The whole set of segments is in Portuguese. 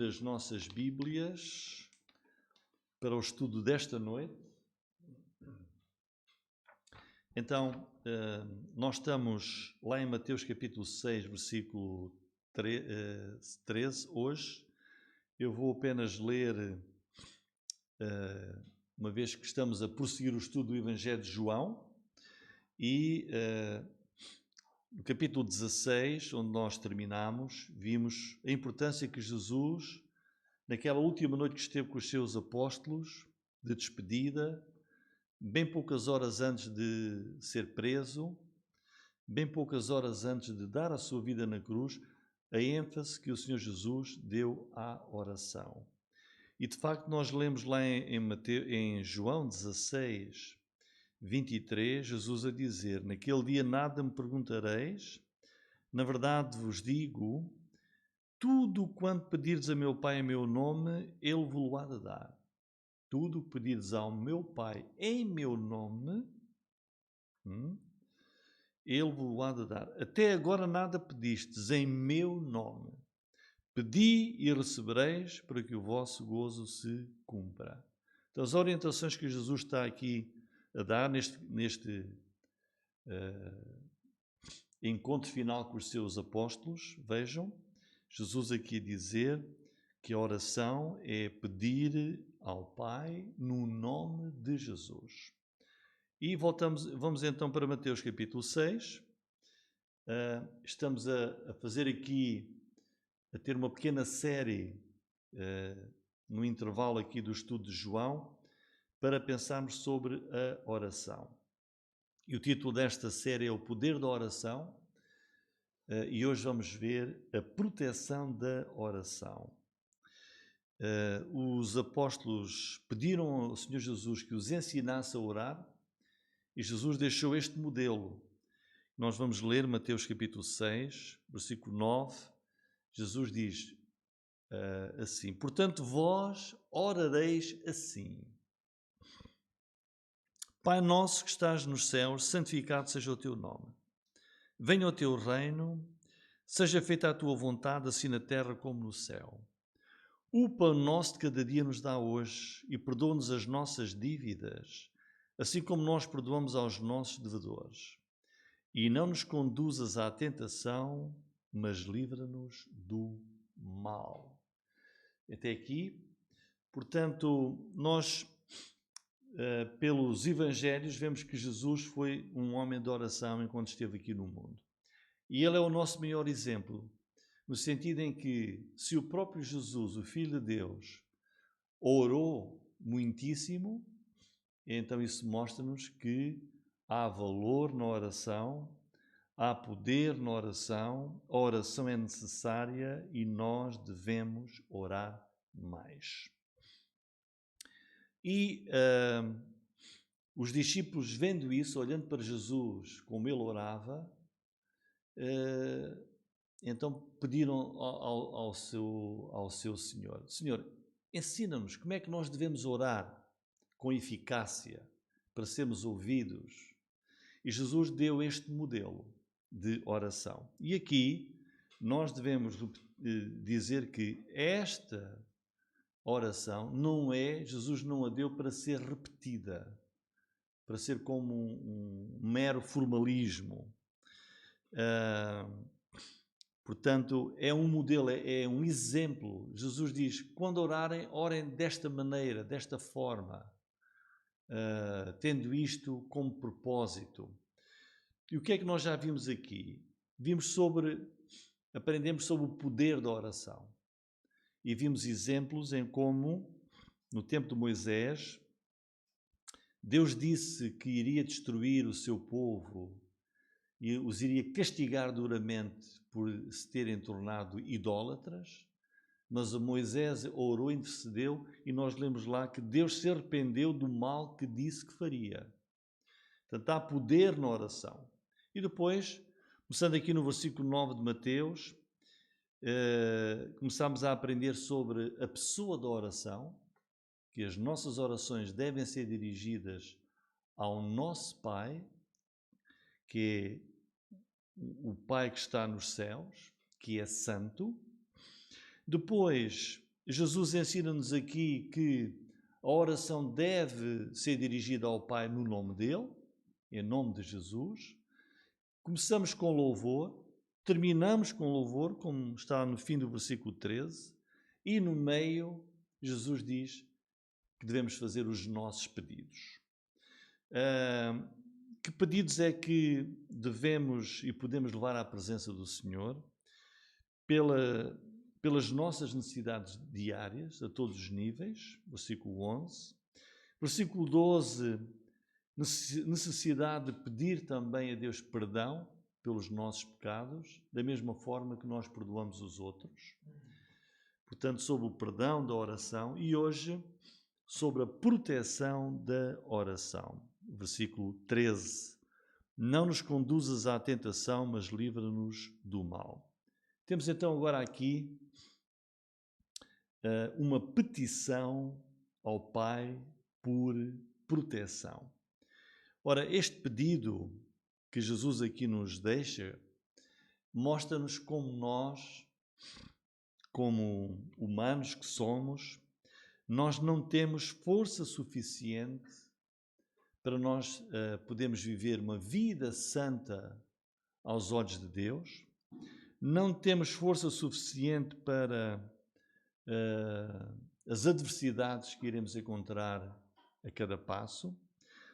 As nossas Bíblias para o estudo desta noite. Então, nós estamos lá em Mateus capítulo 6, versículo 13, hoje. Eu vou apenas ler, uma vez que estamos a prosseguir o estudo do Evangelho de João, e no capítulo 16, onde nós terminamos, vimos a importância que Jesus, naquela última noite que esteve com os seus apóstolos, de despedida, bem poucas horas antes de ser preso, bem poucas horas antes de dar a sua vida na cruz, a ênfase que o Senhor Jesus deu à oração. E de facto nós lemos lá em João 16, 23, Jesus a dizer: naquele dia nada me perguntareis, na verdade vos digo, tudo quanto pedirdes a meu Pai em meu nome, Ele vos há de dar. Tudo o que pedirdes ao meu Pai em meu nome, Ele vos há de dar. Até agora nada pedistes em meu nome. Pedi e recebereis para que o vosso gozo se cumpra. Então, as orientações que Jesus está aqui a dar neste encontro final com os seus apóstolos, vejam, Jesus aqui a dizer que a oração é pedir ao Pai no nome de Jesus. E vamos então para Mateus capítulo 6. Estamos a fazer aqui, a ter uma pequena série no intervalo aqui do estudo de João, para pensarmos sobre a oração. E o título desta série é O Poder da Oração, e hoje vamos ver a proteção da oração. Os apóstolos pediram ao Senhor Jesus que os ensinasse a orar, e Jesus deixou este modelo. Nós vamos ler Mateus capítulo 6, versículo 9. Jesus diz assim: portanto vós orareis assim: Pai nosso que estás nos céus, santificado seja o teu nome. Venha o teu reino, seja feita a tua vontade, assim na terra como no céu. O pão nosso de cada dia nos dá hoje, e perdoa-nos as nossas dívidas, assim como nós perdoamos aos nossos devedores. E não nos conduzas à tentação, mas livra-nos do mal. Até aqui. Portanto, nós, pelos Evangelhos, vemos que Jesus foi um homem de oração enquanto esteve aqui no mundo. E ele é o nosso maior exemplo, no sentido em que, se o próprio Jesus, o Filho de Deus, orou muitíssimo, então isso mostra-nos que há valor na oração, há poder na oração, a oração é necessária e nós devemos orar mais. E os discípulos, vendo isso, olhando para Jesus, como ele orava, então pediram ao seu Senhor: Senhor, ensina-nos como é que nós devemos orar com eficácia para sermos ouvidos. E Jesus deu este modelo de oração. E aqui nós devemos dizer que esta oração Jesus não a deu para ser repetida, para ser como um mero formalismo. Portanto, é um modelo, é um exemplo. Jesus diz: quando orarem, orem desta maneira, desta forma, tendo isto como propósito. E o que é que nós já vimos aqui? Aprendemos sobre o poder da oração. E vimos exemplos em como, no tempo de Moisés, Deus disse que iria destruir o seu povo e os iria castigar duramente por se terem tornado idólatras, mas Moisés orou, intercedeu, e nós lemos lá que Deus se arrependeu do mal que disse que faria. Portanto, há poder na oração. E depois, começando aqui no versículo 9 de Mateus, começamos a aprender sobre a pessoa da oração, que as nossas orações devem ser dirigidas ao nosso Pai, que é o Pai que está nos céus, que é santo. Depois, Jesus ensina-nos aqui que a oração deve ser dirigida ao Pai no nome dele, em nome de Jesus. Começamos com louvor, terminamos com louvor, como está no fim do versículo 13, e no meio Jesus diz que devemos fazer os nossos pedidos. Que pedidos é que devemos e podemos levar à presença do Senhor? Pelas nossas necessidades diárias, a todos os níveis, versículo 11. Versículo 12, necessidade de pedir também a Deus perdão pelos nossos pecados, da mesma forma que nós perdoamos os outros. Portanto, sobre o perdão da oração, e hoje sobre a proteção da oração. Versículo 13. Não nos conduzas à tentação, mas livra-nos do mal. Temos então agora aqui uma petição ao Pai por proteção. Ora, este pedido que Jesus aqui nos deixa mostra-nos como nós, como humanos que somos, nós não temos força suficiente para nós podermos viver uma vida santa aos olhos de Deus. Não temos força suficiente para as adversidades que iremos encontrar a cada passo,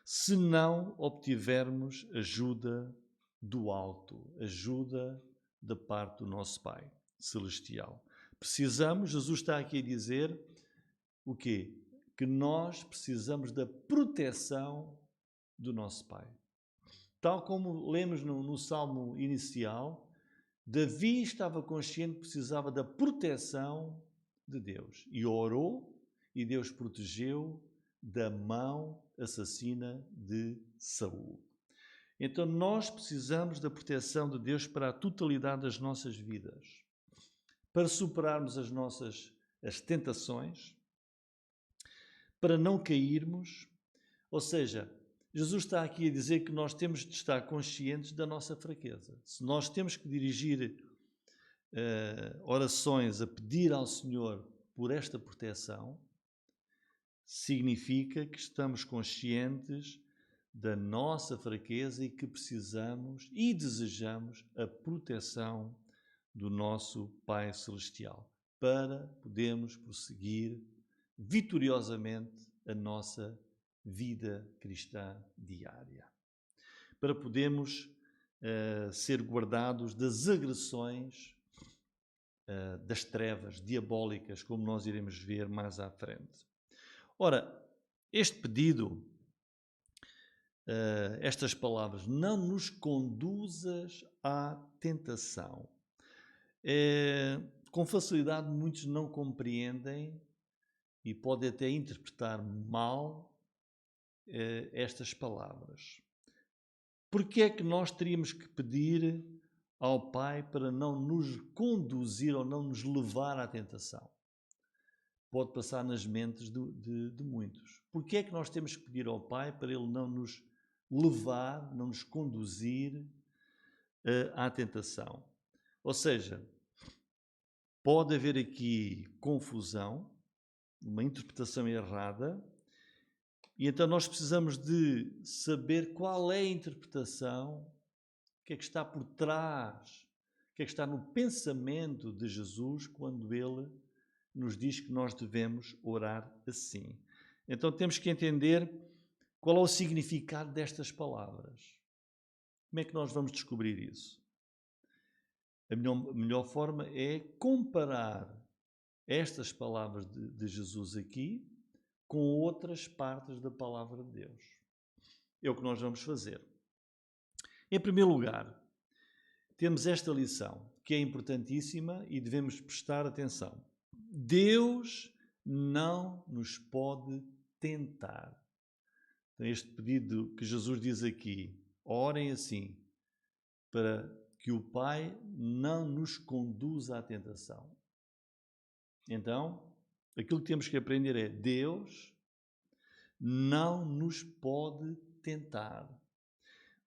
se não obtivermos ajuda do alto, ajuda da parte do nosso Pai Celestial. Precisamos, Jesus está aqui a dizer, o quê? Que nós precisamos da proteção do nosso Pai. Tal como lemos no Salmo inicial, Davi estava consciente que precisava da proteção de Deus e orou e Deus protegeu da mão assassina de Saul. Então nós precisamos da proteção de Deus para a totalidade das nossas vidas, para superarmos as tentações, para não cairmos. Ou seja, Jesus está aqui a dizer que nós temos de estar conscientes da nossa fraqueza. Se nós temos que dirigir orações a pedir ao Senhor por esta proteção, significa que estamos conscientes da nossa fraqueza e que precisamos e desejamos a proteção do nosso Pai Celestial para podermos prosseguir vitoriosamente a nossa vida cristã diária, para podermos ser guardados das agressões das trevas diabólicas, como nós iremos ver mais à frente. Ora, este pedido, estas palavras, não nos conduzas à tentação, com facilidade muitos não compreendem e podem até interpretar mal estas palavras. Porque é que nós teríamos que pedir ao Pai para não nos conduzir ou não nos levar à tentação? Pode passar nas mentes de muitos. Porque é que nós temos que pedir ao Pai para Ele não nos levar, não nos conduzir à tentação? Ou seja, pode haver aqui confusão, uma interpretação errada, e então nós precisamos de saber qual é a interpretação, o que é que está por trás, o que é que está no pensamento de Jesus quando Ele nos diz que nós devemos orar assim. Então temos que entender qual é o significado destas palavras. Como é que nós vamos descobrir isso? A melhor forma é comparar estas palavras de Jesus aqui com outras partes da palavra de Deus. É o que nós vamos fazer. Em primeiro lugar, temos esta lição, que é importantíssima e devemos prestar atenção. Deus não nos pode tentar. Então, este pedido que Jesus diz aqui, orem assim, para que o Pai não nos conduza à tentação. Então, aquilo que temos que aprender é: Deus não nos pode tentar.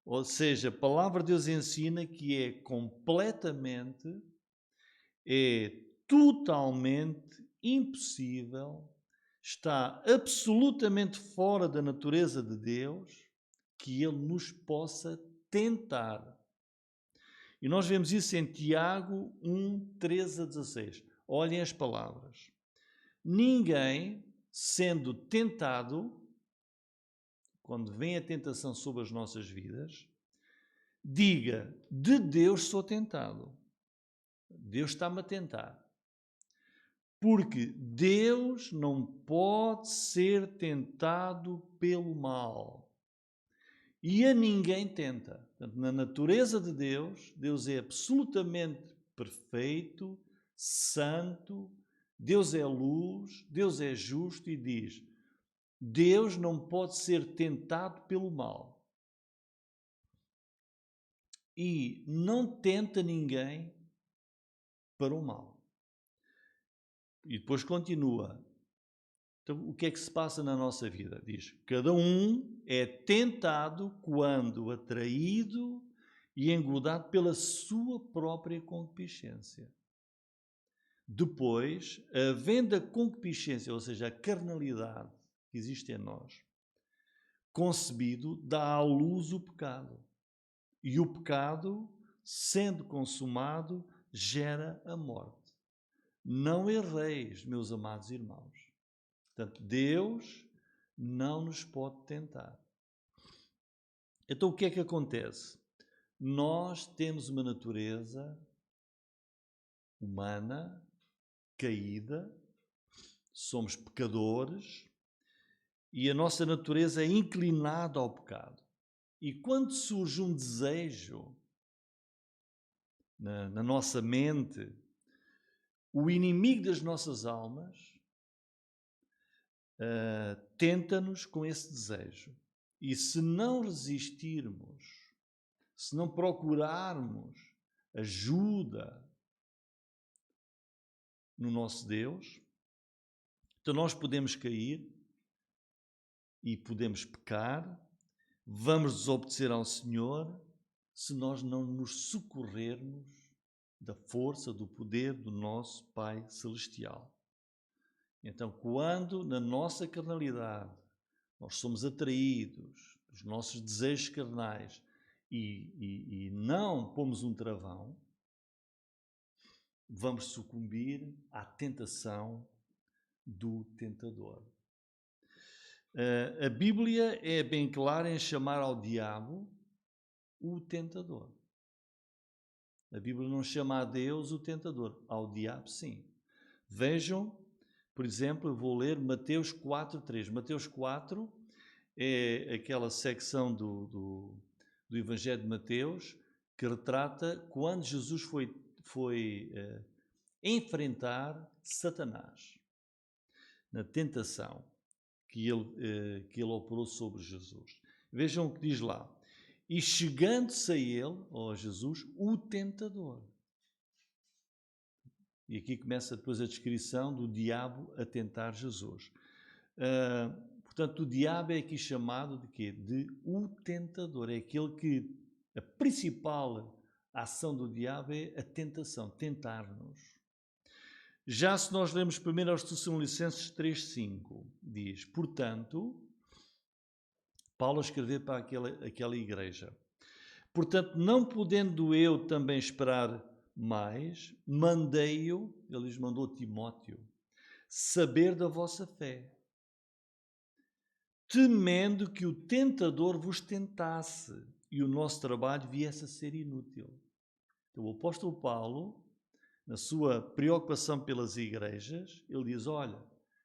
Ou seja, a palavra de Deus ensina que é completamente, é totalmente impossível, está absolutamente fora da natureza de Deus, que Ele nos possa tentar. E nós vemos isso em Tiago 1, 13 a 16. Olhem as palavras. Ninguém, sendo tentado, quando vem a tentação sobre as nossas vidas, diga, de Deus sou tentado. Deus está-me a tentar. Porque Deus não pode ser tentado pelo mal. E a ninguém tenta. Portanto, na natureza de Deus, Deus é absolutamente perfeito, santo, Deus é luz, Deus é justo e diz: Deus não pode ser tentado pelo mal. E não tenta ninguém para o mal. E depois continua. Então, o que é que se passa na nossa vida? Diz, cada um é tentado quando atraído e engodado pela sua própria concupiscência. Depois, havendo a concupiscência, ou seja, a carnalidade que existe em nós, concebido, dá à luz o pecado. E o pecado, sendo consumado, gera a morte. Não erreis, meus amados irmãos. Portanto, Deus não nos pode tentar. Então, o que é que acontece? Nós temos uma natureza humana, caída, somos pecadores e a nossa natureza é inclinada ao pecado. E quando surge um desejo na nossa mente, o inimigo das nossas almas tenta-nos com esse desejo. E se não resistirmos, se não procurarmos ajuda no nosso Deus, então nós podemos cair e podemos pecar, vamos desobedecer ao Senhor se nós não nos socorrermos da força, do poder do nosso Pai Celestial. Então, quando na nossa carnalidade nós somos atraídos dos nossos desejos carnais e não pomos um travão, vamos sucumbir à tentação do tentador. A Bíblia é bem clara em chamar ao diabo o tentador. A Bíblia não chama a Deus o tentador, ao diabo sim. Vejam, por exemplo, eu vou ler Mateus 4:3. Mateus 4 é aquela secção do Evangelho de Mateus que retrata quando Jesus foi enfrentar Satanás na tentação que ele operou sobre Jesus. Vejam o que diz lá. E chegando-se a ele, ou a Jesus, o tentador. E aqui começa depois a descrição do diabo a tentar Jesus. Portanto, o diabo é aqui chamado de quê? De o tentador. É aquele que a principal ação do diabo é a tentação, tentar-nos. Já se nós lermos primeiro aos Tessalonicenses 3:5, diz, portanto, Paulo a escrever para aquela igreja, portanto, não podendo eu também esperar mais, mandei-o, ele lhes mandou Timóteo, saber da vossa fé, temendo que o tentador vos tentasse e o nosso trabalho viesse a ser inútil. Então, o apóstolo Paulo, na sua preocupação pelas igrejas, ele diz, olha,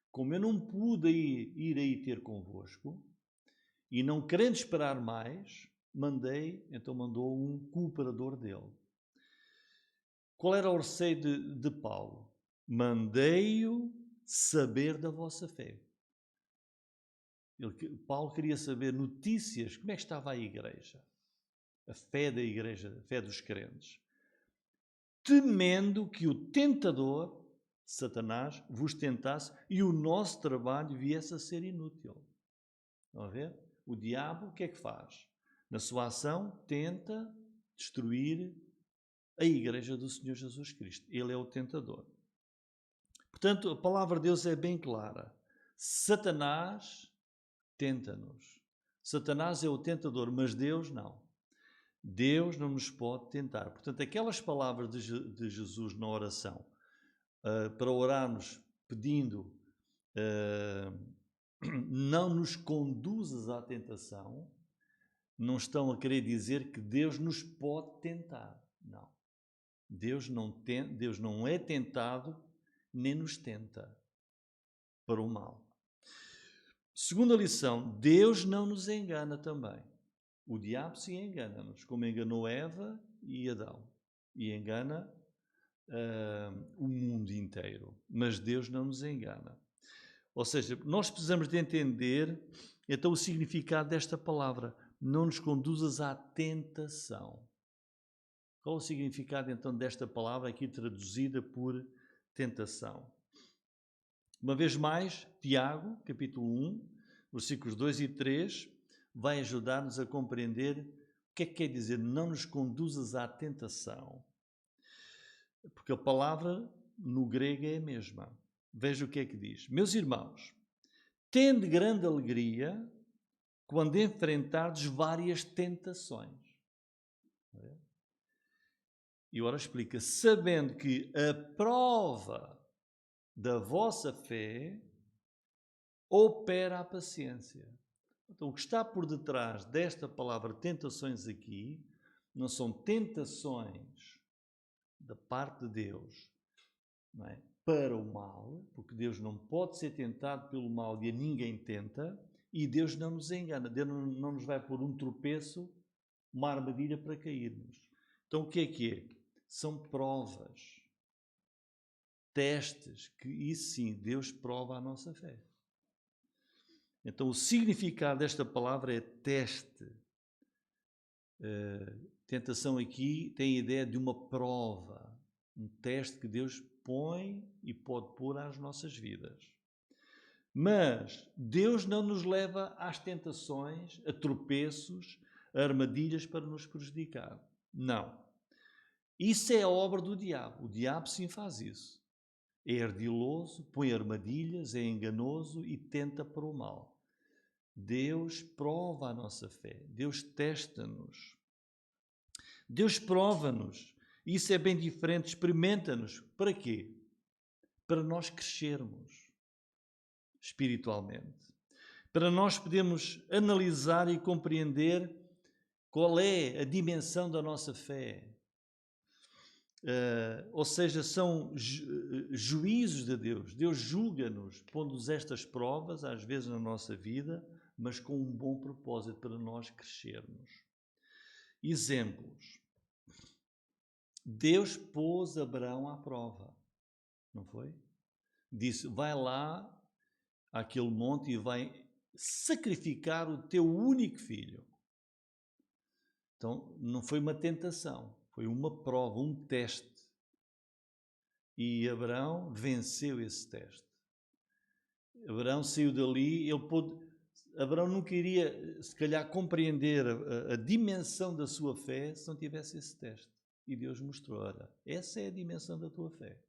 como eu não pude ir aí ter convosco, e não querendo esperar mais, então mandou um cooperador dele. Qual era o receio de Paulo? Mandei-o saber da vossa fé. Paulo queria saber notícias, como é que estava a igreja, a fé da igreja, a fé dos crentes. Temendo que o tentador, Satanás, vos tentasse e o nosso trabalho viesse a ser inútil. Estão a ver? O diabo o que é que faz? Na sua ação, tenta destruir a igreja do Senhor Jesus Cristo. Ele é o tentador. Portanto, a palavra de Deus é bem clara. Satanás tenta-nos. Satanás é o tentador, mas Deus não. Deus não nos pode tentar. Portanto, aquelas palavras de Jesus na oração, para orarmos pedindo não nos conduzas à tentação, não estão a querer dizer que Deus nos pode tentar. Não. Deus não é tentado, nem nos tenta para o mal. Segunda lição, Deus não nos engana também. O diabo se engana-nos, como enganou Eva e Adão. E engana o mundo inteiro. Mas Deus não nos engana. Ou seja, nós precisamos de entender então o significado desta palavra. Não nos conduzas à tentação. Qual o significado então desta palavra aqui traduzida por tentação? Uma vez mais, Tiago, capítulo 1, versículos 2 e 3, vai ajudar-nos a compreender o que é que quer dizer não nos conduzas à tentação. Porque a palavra no grego é a mesma. Veja o que é que diz. Meus irmãos, tende grande alegria quando enfrentardes várias tentações. E ora explica, sabendo que a prova da vossa fé opera a paciência. Então, o que está por detrás desta palavra tentações aqui, não são tentações da parte de Deus, não é? Para o mal, porque Deus não pode ser tentado pelo mal e a ninguém tenta, e Deus não nos engana, Deus não nos vai pôr um tropeço, uma armadilha para cairmos. Então o que é? São provas, testes, que isso sim, Deus prova a nossa fé. Então o significado desta palavra é teste. Tentação aqui tem a ideia de uma prova, um teste que Deus põe e pode pôr às nossas vidas. Mas Deus não nos leva às tentações, a tropeços, a armadilhas para nos prejudicar. Não. Isso é a obra do diabo. O diabo sim faz isso. É ardiloso, põe armadilhas, é enganoso e tenta para o mal. Deus prova a nossa fé. Deus testa-nos. Deus prova-nos. Isso é bem diferente, experimenta-nos. Para quê? Para nós crescermos espiritualmente. Para nós podermos analisar e compreender qual é a dimensão da nossa fé. Ou seja, são juízos de Deus. Deus julga-nos, pondo-nos estas provas, às vezes na nossa vida, mas com um bom propósito para nós crescermos. Exemplos. Deus pôs Abraão à prova, não foi? Disse, vai lá àquele monte e vai sacrificar o teu único filho. Então, não foi uma tentação, foi uma prova, um teste. E Abraão venceu esse teste. Abraão saiu dali, Abraão nunca iria, se calhar, compreender a dimensão da sua fé se não tivesse esse teste. E Deus mostrou, olha, essa é a dimensão da tua fé.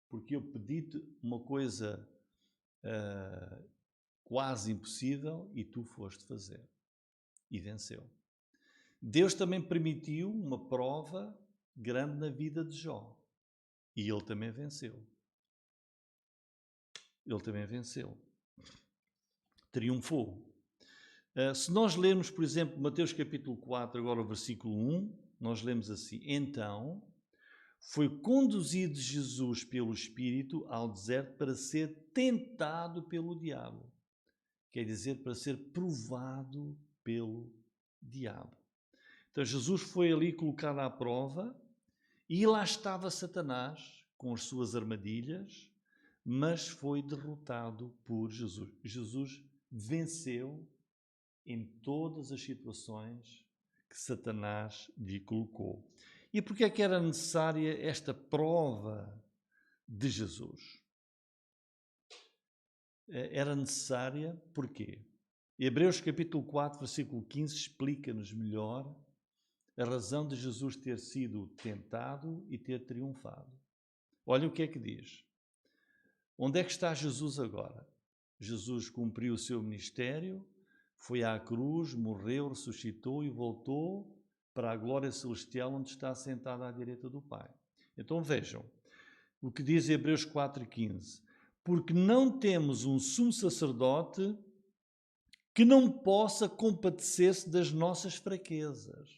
Porque eu pedi-te uma coisa quase impossível e tu foste fazer. E venceu. Deus também permitiu uma prova grande na vida de Jó. E ele também venceu. Ele também venceu. Triunfou. Se nós lermos, por exemplo, Mateus capítulo 4, agora o versículo 1, nós lemos assim, então foi conduzido Jesus pelo Espírito ao deserto para ser tentado pelo diabo. Quer dizer, para ser provado pelo diabo. Então Jesus foi ali colocado à prova e lá estava Satanás com as suas armadilhas, mas foi derrotado por Jesus. Jesus venceu em todas as situações que Satanás lhe colocou. E por que é que era necessária esta prova de Jesus? Era necessária porque Hebreus capítulo 4, versículo 15 explica-nos melhor a razão de Jesus ter sido tentado e ter triunfado. Olha o que é que diz. Onde é que está Jesus agora? Jesus cumpriu o seu ministério, foi à cruz, morreu, ressuscitou e voltou para a glória celestial, onde está sentado à direita do Pai. Então vejam o que diz Hebreus 4,15. Porque não temos um sumo sacerdote que não possa compadecer-se das nossas fraquezas,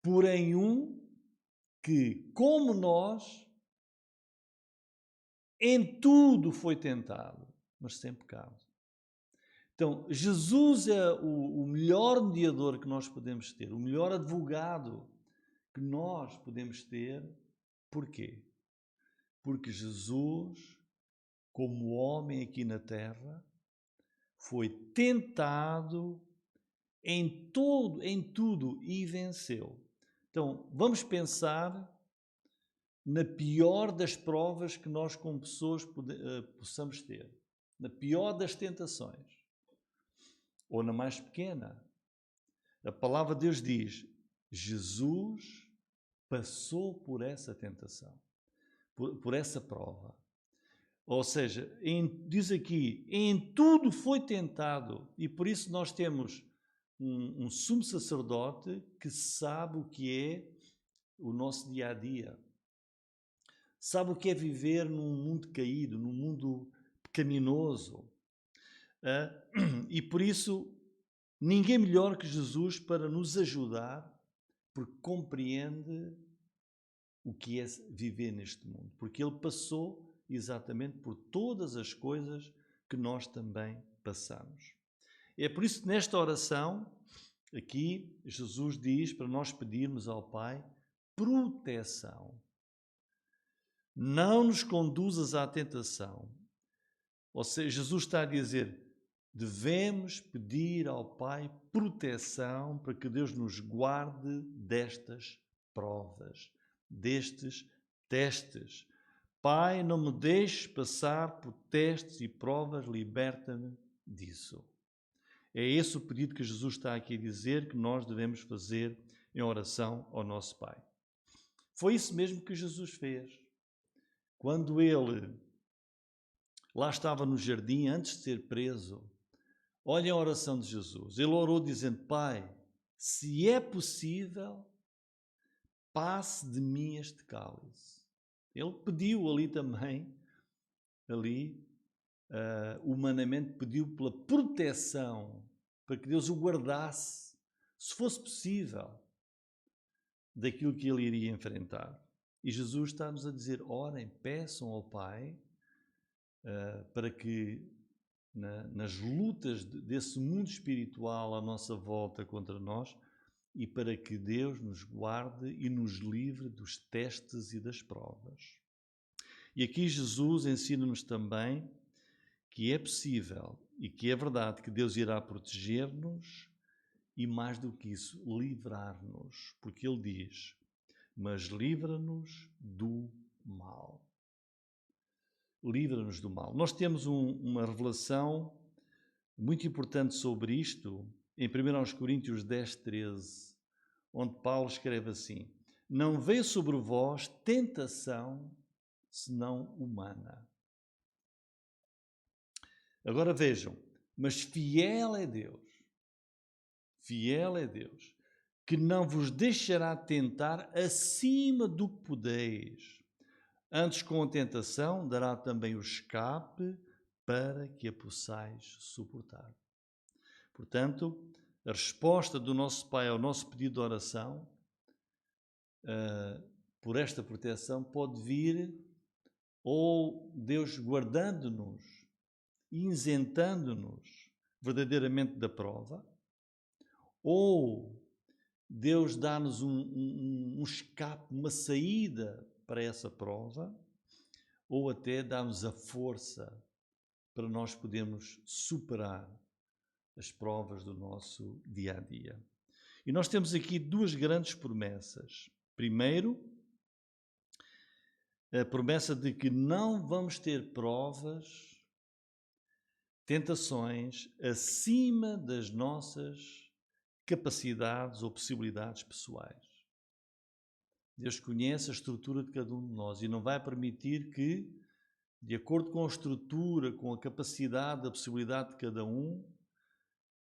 porém um que, como nós, em tudo foi tentado, mas sem pecado. Então, Jesus é o melhor mediador que nós podemos ter, o melhor advogado que nós podemos ter. Porquê? Porque Jesus, como homem aqui na terra, foi tentado em tudo e venceu. Então, vamos pensar na pior das provas que nós como pessoas possamos ter, na pior das tentações, ou na mais pequena. A palavra de Deus diz: Jesus passou por essa tentação, por essa prova. Ou seja, diz aqui, em tudo foi tentado, e por isso nós temos um sumo sacerdote que sabe o que é o nosso dia-a-dia. Sabe o que é viver num mundo caído, num mundo pecaminoso. E por isso, ninguém melhor que Jesus para nos ajudar, porque compreende o que é viver neste mundo. Porque Ele passou exatamente por todas as coisas que nós também passamos. É por isso que nesta oração, aqui, Jesus diz para nós pedirmos ao Pai proteção. Não nos conduzas à tentação. Ou seja, Jesus está a dizer, devemos pedir ao Pai proteção para que Deus nos guarde destas provas, destes testes. Pai, não me deixes passar por testes e provas, liberta-me disso. É esse o pedido que Jesus está aqui a dizer que nós devemos fazer em oração ao nosso Pai. Foi isso mesmo que Jesus fez. Quando ele lá estava no jardim, antes de ser preso, olhem a oração de Jesus. Ele orou dizendo, Pai, se é possível, passe de mim este cálice. Ele pediu ali também, humanamente, pediu pela proteção, para que Deus o guardasse, se fosse possível, daquilo que ele iria enfrentar. E Jesus está-nos a dizer, orem, peçam ao Pai, para que nas lutas desse mundo espiritual à nossa volta contra nós, e para que Deus nos guarde e nos livre dos testes e das provas. E aqui Jesus ensina-nos também que é possível e que é verdade que Deus irá proteger-nos e, mais do que isso, livrar-nos, porque Ele diz, mas livra-nos do mal. Livra-nos do mal. Nós temos uma revelação muito importante sobre isto em 1 Coríntios 10, 13, onde Paulo escreve assim, não veio sobre vós tentação senão humana. Agora vejam, mas fiel é Deus, que não vos deixará tentar acima do que podeis. Antes, com a tentação, dará também o escape para que a possais suportar. Portanto, a resposta do nosso Pai ao nosso pedido de oração, por esta proteção, pode vir ou Deus guardando-nos e isentando-nos verdadeiramente da prova, ou Deus dá-nos um escape, uma saída para essa prova, ou até dá-nos a força para nós podermos superar as provas do nosso dia-a-dia. E nós temos aqui duas grandes promessas. Primeiro, a promessa de que não vamos ter provas, tentações acima das nossas capacidades ou possibilidades pessoais. Deus conhece a estrutura de cada um de nós e não vai permitir que, de acordo com a estrutura, com a capacidade, a possibilidade de cada um,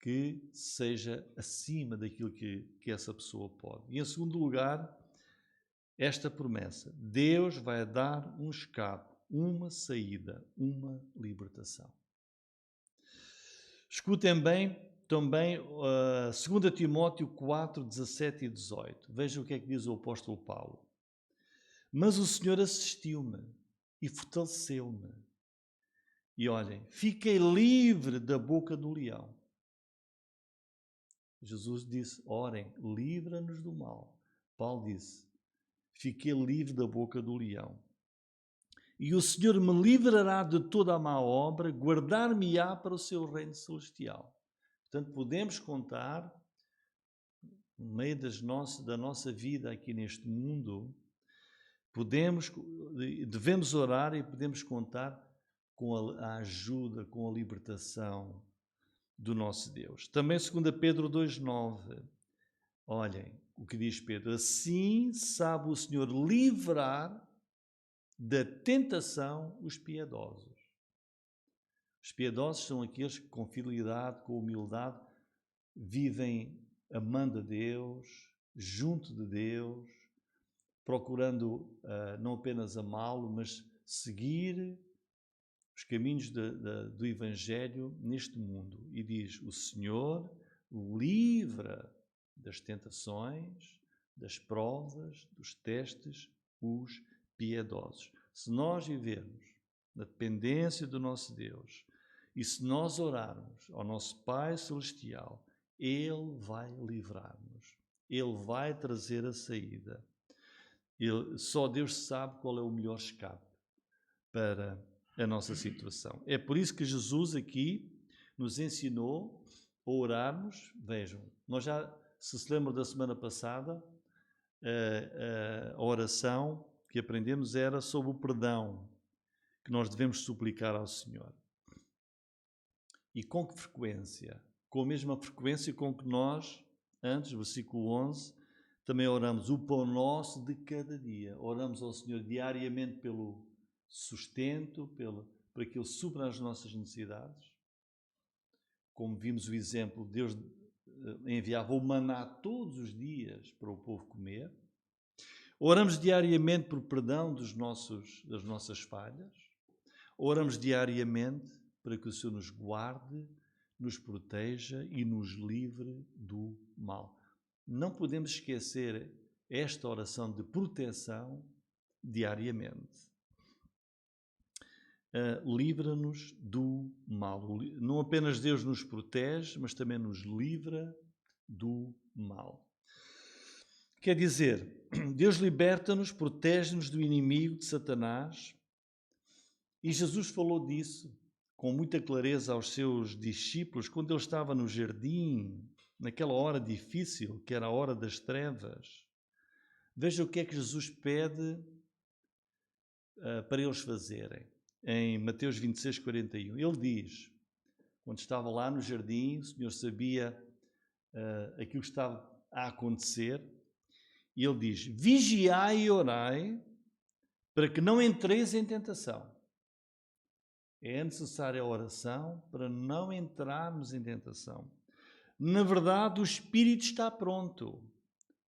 que seja acima daquilo que essa pessoa pode. E em segundo lugar, esta promessa: Deus vai dar um escape, uma saída, uma libertação. Escutem bem também 2 Timóteo 4, 17 e 18. Vejam o que é que diz o apóstolo Paulo. Mas o Senhor assistiu-me e fortaleceu-me. E olhem, fiquei livre da boca do leão. Jesus disse, orem, livra-nos do mal. Paulo disse, fiquei livre da boca do leão. E o Senhor me livrará de toda a má obra, guardar-me-á para o seu reino celestial. Portanto, podemos contar, no meio da nossa vida aqui neste mundo, devemos orar e podemos contar com a ajuda, com a libertação do nosso Deus. Também 2 Pedro 2,9. Olhem o que diz Pedro. Assim sabe o Senhor livrar da tentação os piedosos. Os piedosos são aqueles que com fidelidade, com humildade, vivem amando a Deus, junto de Deus, procurando não apenas amá-lo, mas seguir os caminhos do Evangelho neste mundo. E diz, o Senhor livra das tentações, das provas, dos testes, os piedosos. Se nós vivermos na dependência do nosso Deus e se nós orarmos ao nosso Pai Celestial, Ele vai livrar-nos. Ele vai trazer a saída. Só Deus sabe qual é o melhor escape para a nossa situação. É por isso que Jesus aqui nos ensinou a orarmos. Vejam, nós já, se lembram da semana passada, a oração que aprendemos era sobre o perdão que nós devemos suplicar ao Senhor. E com que frequência? Com a mesma frequência com que nós, antes, versículo 11, também oramos o pão nosso de cada dia. Oramos ao Senhor diariamente pelo sustento, para que Ele supra as nossas necessidades. Como vimos o exemplo, Deus enviava o maná todos os dias para o povo comer. Oramos diariamente por perdão das nossas falhas. Oramos diariamente para que o Senhor nos guarde, nos proteja e nos livre do mal. Não podemos esquecer esta oração de proteção diariamente. Livra-nos do mal. Não apenas Deus nos protege, mas também nos livra do mal. Quer dizer, Deus liberta-nos, protege-nos do inimigo de Satanás. E Jesus falou disso com muita clareza aos seus discípulos quando ele estava no jardim, naquela hora difícil, que era a hora das trevas. Veja o que é que Jesus pede para eles fazerem. Em Mateus 26, 41, ele diz, quando estava lá no jardim, o Senhor sabia aquilo que estava a acontecer, e ele diz, vigiai e orai para que não entreis em tentação. É necessária a oração para não entrarmos em tentação. Na verdade, o espírito está pronto,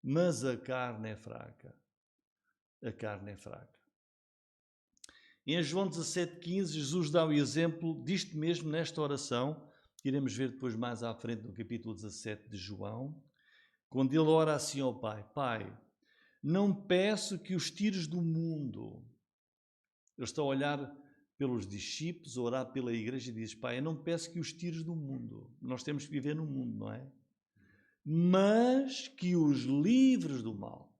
mas a carne é fraca. A carne é fraca. Em João 17,15, Jesus dá o exemplo disto mesmo nesta oração, que iremos ver depois mais à frente no capítulo 17 de João, quando ele ora assim ao Pai, Pai, não peço que os tires do mundo. Ele está a olhar pelos discípulos, a orar pela igreja e diz, Pai, eu não peço que os tires do mundo. Nós temos que viver no mundo, não é? Mas que os livres do mal.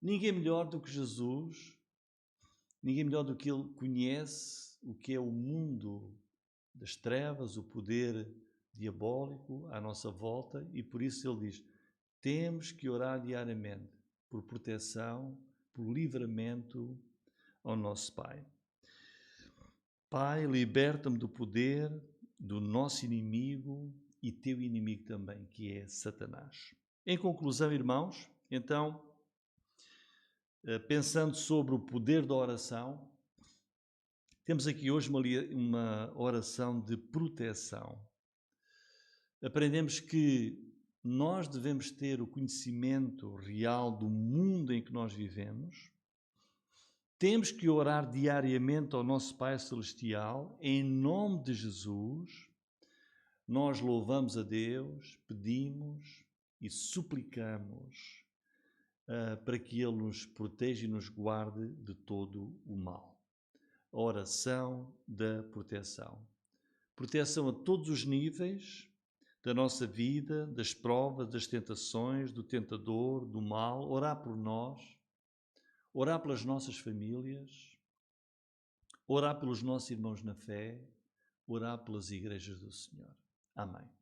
Ninguém melhor do que Jesus, ninguém melhor do que Ele conhece o que é o mundo das trevas, o poder diabólico à nossa volta, e por isso Ele diz, temos que orar diariamente por proteção, por livramento ao nosso Pai. Pai, liberta-me do poder do nosso inimigo e teu inimigo também, que é Satanás. Em conclusão, irmãos, então, pensando sobre o poder da oração, temos aqui hoje uma oração de proteção. Aprendemos que nós devemos ter o conhecimento real do mundo em que nós vivemos. Temos que orar diariamente ao nosso Pai Celestial, em nome de Jesus. Nós louvamos a Deus, pedimos e suplicamos para que Ele nos proteja e nos guarde de todo o mal. A oração da proteção. Proteção a todos os níveis da nossa vida, das provas, das tentações, do tentador, do mal. Orar por nós, orar pelas nossas famílias, orar pelos nossos irmãos na fé, orar pelas igrejas do Senhor. Amém.